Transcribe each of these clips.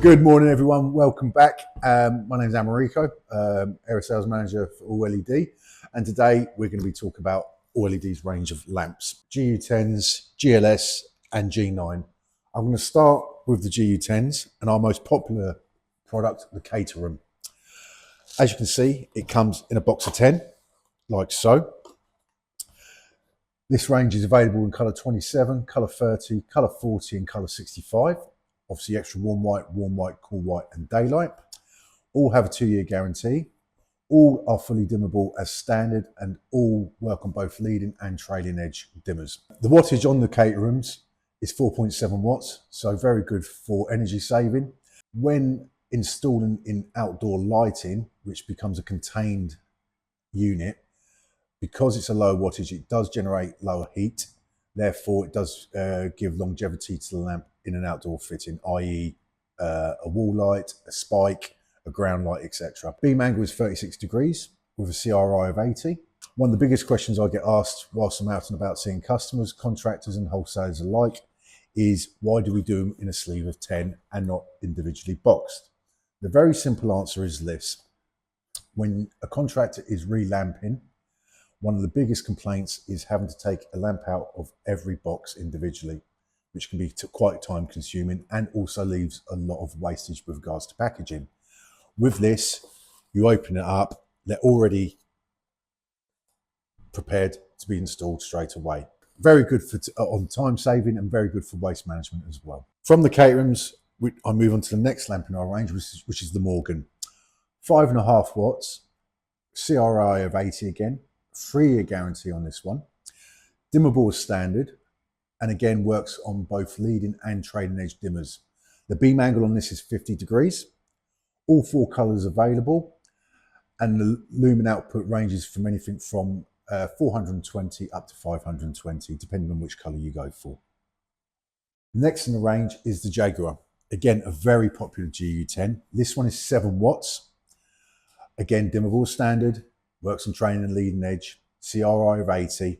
Good morning, everyone. Welcome back. My name is Americo, Area Sales Manager for All LED, and today we're going to be talking about All LED's range of lamps, GU10s, GLS and G9. I'm going to start with the GU10s and our most popular product, the Caterham. As you can see, it comes in a box of 10, like so. This range is available in colour 27, colour 30, colour 40 and colour 65. Obviously extra warm white, cool white and daylight. All have a 2-year guarantee. All are fully dimmable as standard and all work on both leading and trailing edge dimmers. The wattage on the Caterhams is 4.7 watts, so very good for energy saving. When installing in outdoor lighting, which becomes a contained unit, because it's a low wattage, it does generate lower heat. Therefore, it does give longevity to the lamp in an outdoor fitting, i.e. A wall light, a spike, a ground light, etc. Beam angle is 36 degrees with a CRI of 80. One of the biggest questions I get asked whilst I'm out and about seeing customers, contractors and wholesalers alike is why do we do them in a sleeve of 10 and not individually boxed? The very simple answer is this. When a contractor is relamping, one of the biggest complaints is having to take a lamp out of every box individually, which can be quite time consuming and also leaves a lot of wastage with regards to packaging. With this, you open it up, they're already prepared to be installed straight away. Very good for on time saving and very good for waste management as well. From the Caterhams, I move on to the next lamp in our range, which is the Morgan. 5.5 watts, CRI of 80 again. 3-year guarantee on this one. Dimmable as standard, and again works on both leading and trailing edge dimmers. The beam angle on this is 50 degrees. All 4 colours available, and the lumen output ranges from anything from 420 up to 520, depending on which colour you go for. Next in the range is the Jaguar. Again, a very popular GU10. This one is 7 watts. Again, dimmable standard. Works on trailing and leading edge, CRI of 80,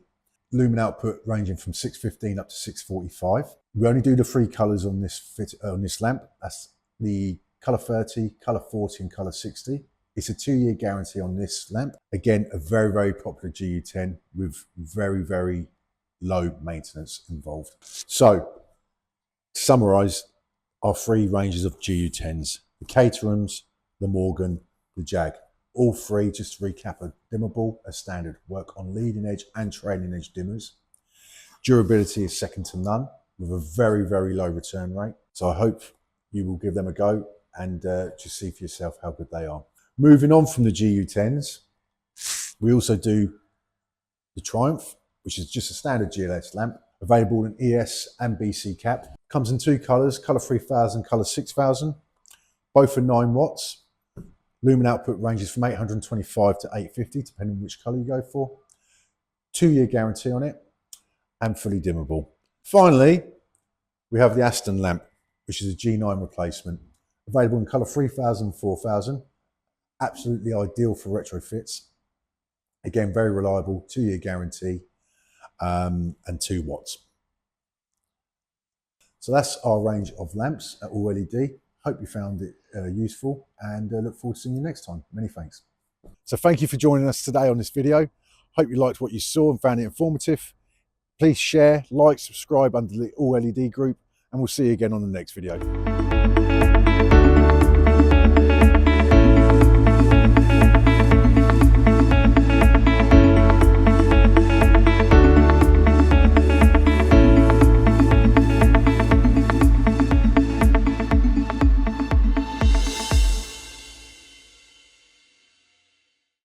lumen output ranging from 615 up to 645. We only do the 3 colours on this lamp. That's the colour 30, colour 40 and colour 60. It's a 2-year guarantee on this lamp. Again, a very, very popular GU10 with very, very low maintenance involved. So, to summarise our 3 ranges of GU10s, the Caterhams, the Morgan, the Jag. All 3, just to recap, are dimmable as standard, work on leading edge and trailing edge dimmers. Durability is second to none with a very, very low return rate. So I hope you will give them a go and just see for yourself how good they are. Moving on from the GU10s, we also do the Triumph, which is just a standard GLS lamp, available in ES and BC cap. Comes in 2 colours, colour 3000, colour 6000, both are 9 watts. Lumen output ranges from 825 to 850, depending on which colour you go for. 2-year guarantee on it, and fully dimmable. Finally, we have the Aston lamp, which is a G9 replacement. Available in colour 3000 and 4000. Absolutely ideal for retrofits. Again, very reliable, 2-year guarantee, and 2 watts. So that's our range of lamps at All LED. Hope you found it useful and look forward to seeing you next time. Many thanks. So thank you for joining us today on this video. Hope you liked what you saw and found it informative. Please share, like, subscribe under the All LED group, and we'll see you again on the next video.